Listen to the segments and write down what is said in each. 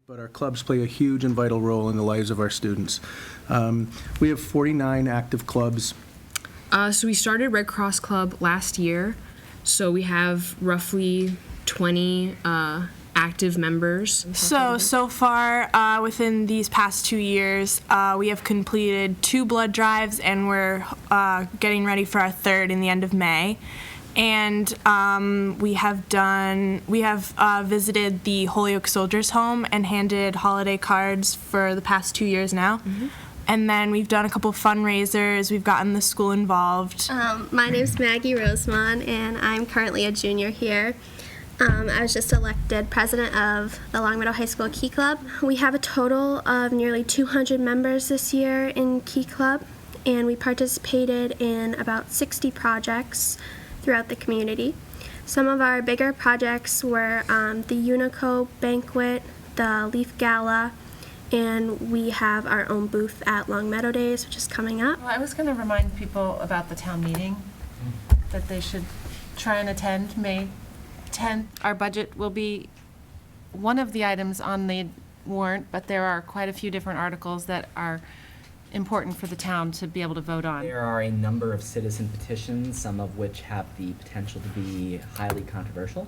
But our clubs play a huge and vital role in the lives of our students. We have 49 active clubs. So we started Red Cross Club last year. So we have roughly 20 active members. So far, within these past 2 years, we have completed 2 blood drives, and we're getting ready for our third in the end of May. And we have visited the Holyoke Soldiers Home and handed holiday cards for the past 2 years now. Mm-hmm. And then we've done a couple fundraisers. We've gotten the school involved. My name's Maggie Rosemond, and I'm currently a junior here. I was just elected president of the Long Meadow High School Key Club. We have a total of nearly 200 members this year in Key Club, and we participated in about 60 projects throughout the community. Some of our bigger projects were the Unico banquet, the Leaf Gala, and we have our own booth at Long Meadow Days, which is coming up. Well, I was going to remind people about the town meeting, that they should try and attend May 10th. Our budget will be one of the items on the warrant, but there are quite a few different articles that are important for the town to be able to vote on. There are a number of citizen petitions, some of which have the potential to be highly controversial,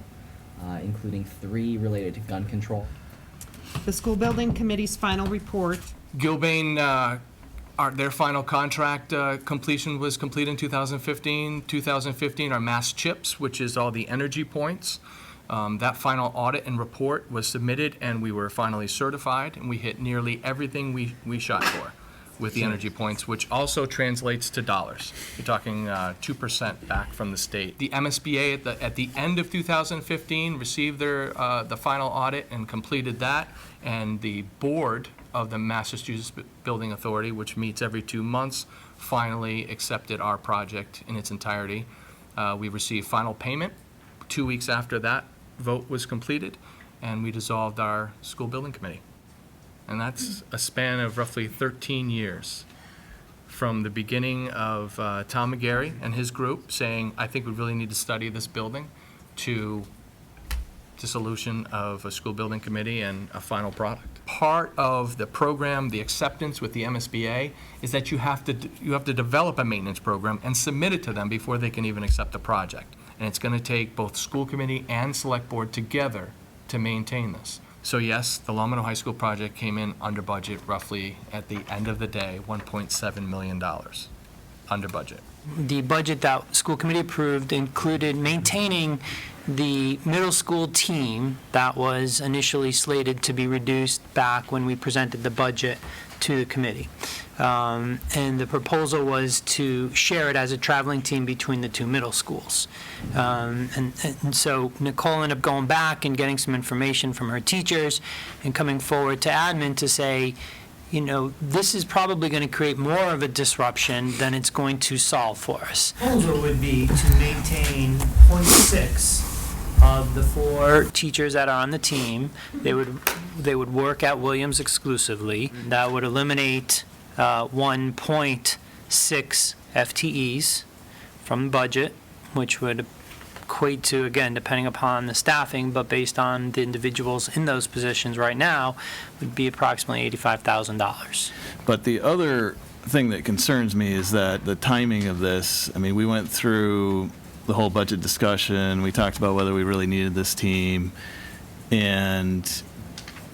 including 3 related to gun control. The school building committee's final report. Gilbane, their final contract completion was complete in 2015. 2015, our mass chips, which is all the energy points. That final audit and report was submitted, and we were finally certified, and we hit nearly everything we shot for with the energy points, which also translates to dollars. You're talking 2% back from the state. The MSBA at the end of 2015 received their the final audit and completed that, and the board of the Massachusetts Building Authority, which meets every 2 months, finally accepted our project in its entirety. We received final payment 2 weeks after that vote was completed, and we dissolved our school building committee. And that's a span of roughly 13 years from the beginning of Tom McGarry and his group saying, I think we really need to study this building, to dissolution of a school building committee and a final product. Part of the program, the acceptance with the MSBA, is that you have to develop a maintenance program and submit it to them before they can even accept the project. And it's going to take both school committee and select board together to maintain this. So yes, the Long Meadow High School project came in under budget, roughly at the end of the day, $1.7 million under budget. The budget that school committee approved included maintaining the middle school team that was initially slated to be reduced back when we presented the budget to the committee. And the proposal was to share it as a traveling team between the 2 middle schools. And so Nicole ended up going back and getting some information from her teachers and coming forward to admin to say, you know, this is probably going to create more of a disruption than it's going to solve for us. The proposal would be to maintain 0.6 of the 4 teachers that are on the team. They would work at Williams exclusively. That would eliminate 1.6 FTEs from the budget, which would equate to, again, depending upon the staffing, but based on the individuals in those positions right now, would be approximately $85,000. But the other thing that concerns me is that the timing of this, I mean, we went through the whole budget discussion, we talked about whether we really needed this team, and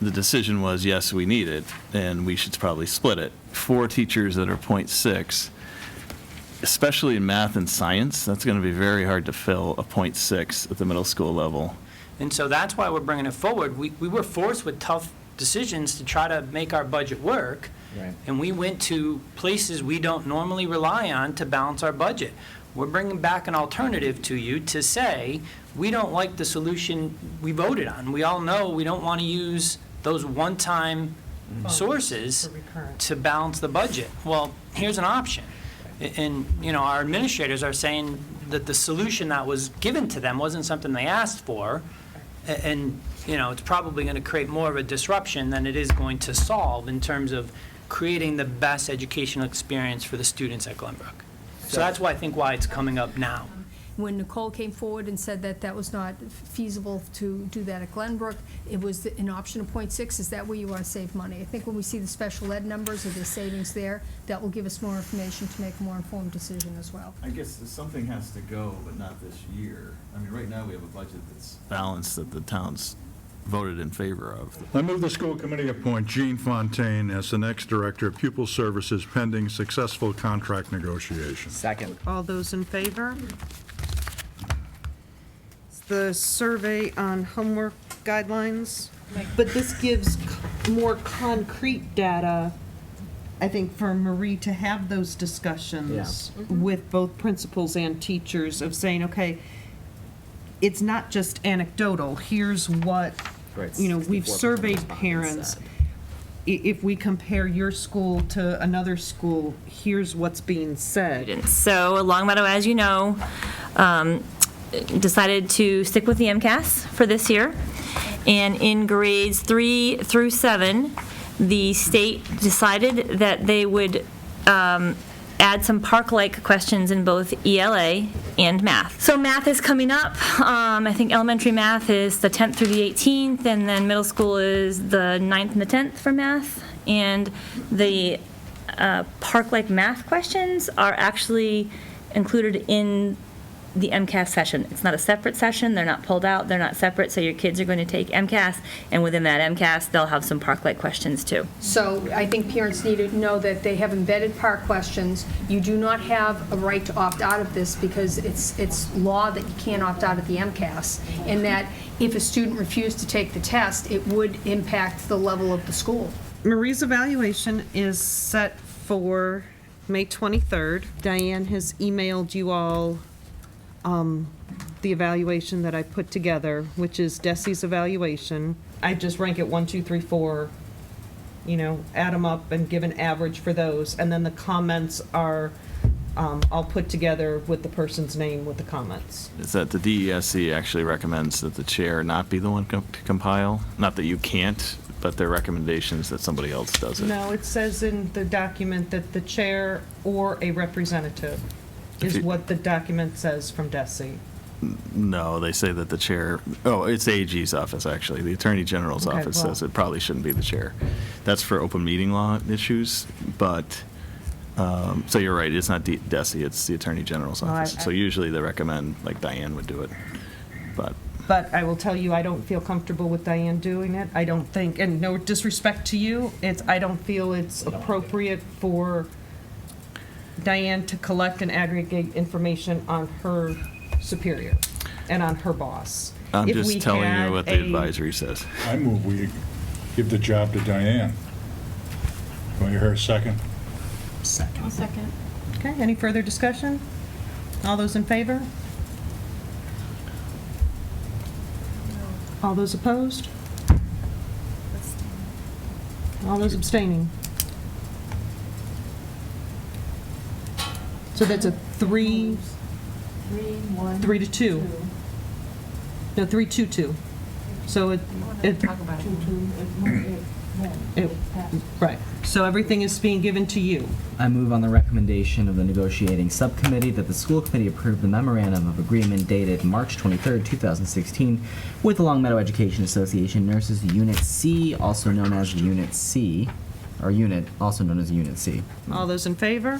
the decision was, yes, we need it, and we should probably split it. 4 teachers that are 0.6, especially in math and science, that's going to be very hard to fill a 0.6 at the middle school level. And so that's why we're bringing it forward. We were forced with tough decisions to try to make our budget work, Right. and we went to places we don't normally rely on to balance our budget. We're bringing back an alternative to you to say, we don't like the solution we voted on. We all know we don't want to use those one-time sources to balance the budget. Well, here's an option. And, you know, our administrators are saying that the solution that was given to them wasn't something they asked for, and, you know, it's probably going to create more of a disruption than it is going to solve in terms of creating the best educational experience for the students at Glenbrook. So that's why I think why it's coming up now. when Nicole came forward and said that that was not feasible to do that at Glenbrook, it was an option of .6. Is that where you want to save money? I think when we see the special ed numbers or the savings there, that will give us more information to make a more informed decision as well. I guess something has to go, but not this year. I mean, right now, we have a budget that's balanced that the town's voted in favor of. I move the school committee appoint Jean Fontaine as the next director of pupil services pending successful contract negotiations. Second. All those in favor? The survey on homework guidelines, but this gives more concrete data, I think, for Marie to have those discussions with both principals and teachers of saying, okay, it's not just anecdotal. Here's what, we've surveyed parents. If we compare your school to another school, here's what's being said. So Longmeadow, as you know, decided to stick with the MCAS for this year. And in grades 3 through 7, the state decided that they would add some park-like questions in both ELA and math. So math is coming up. I think elementary math is the 10th through the 18th, and then middle school is the 9th and the 10th for math. And the park-like math questions are actually included in the MCAS session. It's not a separate session. They're not pulled out. They're not separate. So your kids are going to take MCAS, and within that MCAS, they'll have some park-like questions too. So I think parents need to know that they have embedded park questions. You do not have a right to opt out of this because it's law that you can't opt out of the MCAS, and that if a student refused to take the test, it would impact the level of the school. Marie's evaluation is set for May 23rd. Diane has emailed you all the evaluation that I put together, which is Desi's evaluation. I just rank it 1, 2, 3, 4, add them up and give an average for those. And then the comments are, I'll put together with the person's name with the comments. Is that the DESC actually recommends that the chair not be the one to compile? Not that you can't, but their recommendations that somebody else does it. No, it says in the document that the chair or a representative is what the document says from DESI. No, they say that the chair, it's the AG's office, actually. The Attorney General's Okay, office well. says it probably shouldn't be the chair. That's for open meeting law issues, but, so you're right, it's not DESI, it's the Attorney General's Well, office. So usually they recommend, like Diane would do it, but. But I will tell you, I don't feel comfortable with Diane doing it. I don't think, and no disrespect to you, I don't feel it's appropriate for Diane to collect and aggregate information on her superior and on her boss. I'm If we just telling had you what the a- advisory says. I move we give the job to Diane. Do I hear a second? Second. Second. Okay, any further discussion? All those in favor? All those opposed? All those abstaining? So that's a 3 to 2. No, 3-2-2. So it, Talk about it. right. So everything is being given to you. I move on the recommendation of the negotiating subcommittee that the school committee approve the memorandum of agreement dated March 23rd, 2016 with the Longmeadow Education Association Nurses Unit C, also known as Unit C, or Unit, also known as Unit C. All those in favor?